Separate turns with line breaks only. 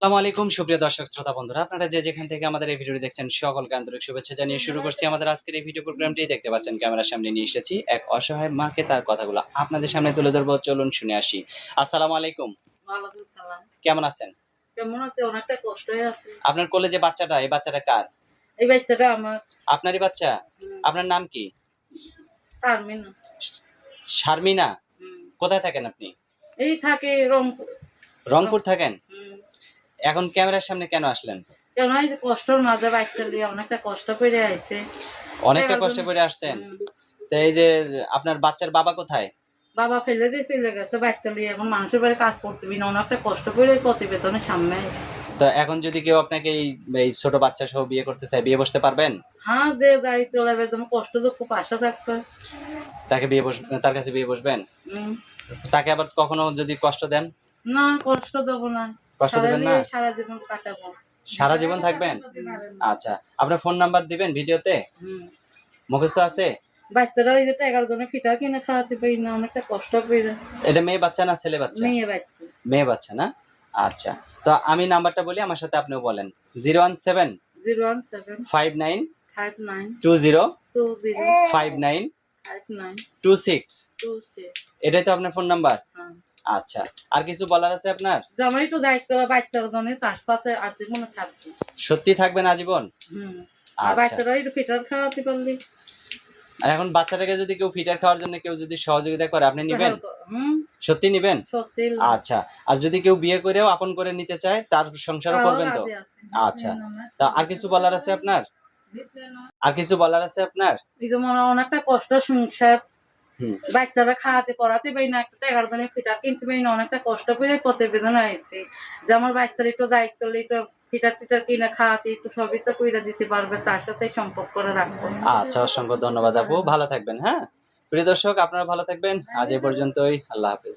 আসসালামু আলাইকুম সুপ্রিয় দর্শক শ্রোতা বন্ধুরা, আপনারা যে যেখান থেকে আমাদের এই ভিডিওটি দেখছেন সকলকে আন্তরিক শুভেচ্ছা জানিয়ে শুরু করছি আমাদের আজকের এই ভিডিও প্রোগ্রামটি। দেখতে পাচ্ছেন ক্যামেরার সামনে নিয়ে এসেছি এক অসহায় মাকে, তার কথাগুলো আপনাদের সামনে তুলে ধরবো। চলুন শুনে আসি। আসসালামু আলাইকুম।
ওয়ালাইকুম সালাম।
কেমন আছেন?
কেমন আছে? অনেকটা কষ্ট হয়ে আছে।
আপনার কোলে যে বাচ্চাটা, এই বাচ্চাটা কার?
এই বাচ্চাটা আমার।
আপনারই বাচ্চা?
হুম।
আপনার নাম কি?
তারমিনা।
শারমিনা?
হুম।
কোথায় থাকেন আপনি?
এই থাকে রংপুর।
রংপুর থাকেন?
হুম।
এখন ক্যামেরার সামনে কেন আসলেন?
কেন এই যে কষ্টর মাঝে বাচ্চা নিয়ে অনেকটা কষ্ট করে আইছে।
অনেকটা কষ্ট করে আসছেন?
হুম।
তো এই যে আপনার বাচ্চার বাবা কোথায়?
বাবা ফেলে দিয়ে চলে গেছে বাচ্চা নিয়ে, এখন মানুষের বাড়ি কাজ করতে না, অনেকটা কষ্ট করে এই প্রতিবেদনের সামনে আইছে।
তো এখন যদি কেউ আপনাকে এই ছোট বাচ্চা সহ বিয়ে করতে চায়, বিয়ে বসতে পারবেন?
হ্যাঁ, যে যাই চলে যাবে, তোমার কষ্ট তো খুব আশা থাকবে।
তার কাছে বিয়ে বসবেন?
হুম।
তাকে আবার কখনো যদি কষ্ট দেন?
না, কষ্ট দেবো না।
কষ্ট দেবেন না?
সারা জীবন কাটাবো।
সারা জীবন থাকবেন? আচ্ছা, আপনার ফোন নাম্বার দিবেন ভিডিওতে?
হুম।
মুখস্থ আছে?
বাচ্চারা এই যে 11 জনের ফিটার কিনে খাওয়াতে পারি না, অনেকটা কষ্ট পেয়ে।
এটা মেয়ে বাচ্চা না ছেলে বাচ্চা?
মেয়ে বাচ্চা।
মেয়ে বাচ্চা না? আচ্ছা, তো আমি নাম্বারটা বলি, আমার সাথে আপনিও বলেন। 017
017
59
59
20
20
59
59
26।
26।
এটাই তো আপনার ফোন নাম্বার?
হ্যাঁ।
আচ্ছা, আর কিছু বলার আছে আপনার?
যে আমার একটু দায়িত্ব বাচ্চার জন্য তার পাশে আছে মনে থাকবে।
সত্যি থাকবেন আজীবন?
হুম। আর
আচ্ছা,
বাচ্চারা একটু ফিটার খাওয়াতে পারলি।
আর এখন বাচ্চাটাকে যদি কেউ ফিটার খাওয়ার জন্য কেউ যদি সহযোগিতা করে, আপনি নিবেন?
হুম।
সত্যি নিবেন?
সত্যি।
আচ্ছা, আর যদি কেউ বিয়ে করেও আপন করে নিতে চায়, তার সংসারও
তাও
করবেন তো?
রাজি আছে।
আচ্ছা, তা আর কিছু বলার আছে আপনার? আর কিছু বলার আছে আপনার?
এই যে মনে হয় অনেকটা কষ্ট সংসার।
হুম।
বাচ্চারা খাওয়াতে পড়াতে পারি না, একটা 11 জনের ফিটার কিনতে পারি না, অনেকটা কষ্ট করে প্রতিবেদন হয়েছে যে আমার বাচ্চার একটু দায়িত্ব হলে একটু ফিটার টিটার কিনে খাওয়াতে একটু সবই তো কইরা দিতে পারবে, তার সাথে সম্পর্ক করে রাখবো।
আচ্ছা, অসংখ্য ধন্যবাদ আপু, ভালো থাকবেন। হ্যাঁ, প্রিয় দর্শক, আপনারা ভালো থাকবেন। আজ এই পর্যন্তই। আল্লাহ হাফেজ।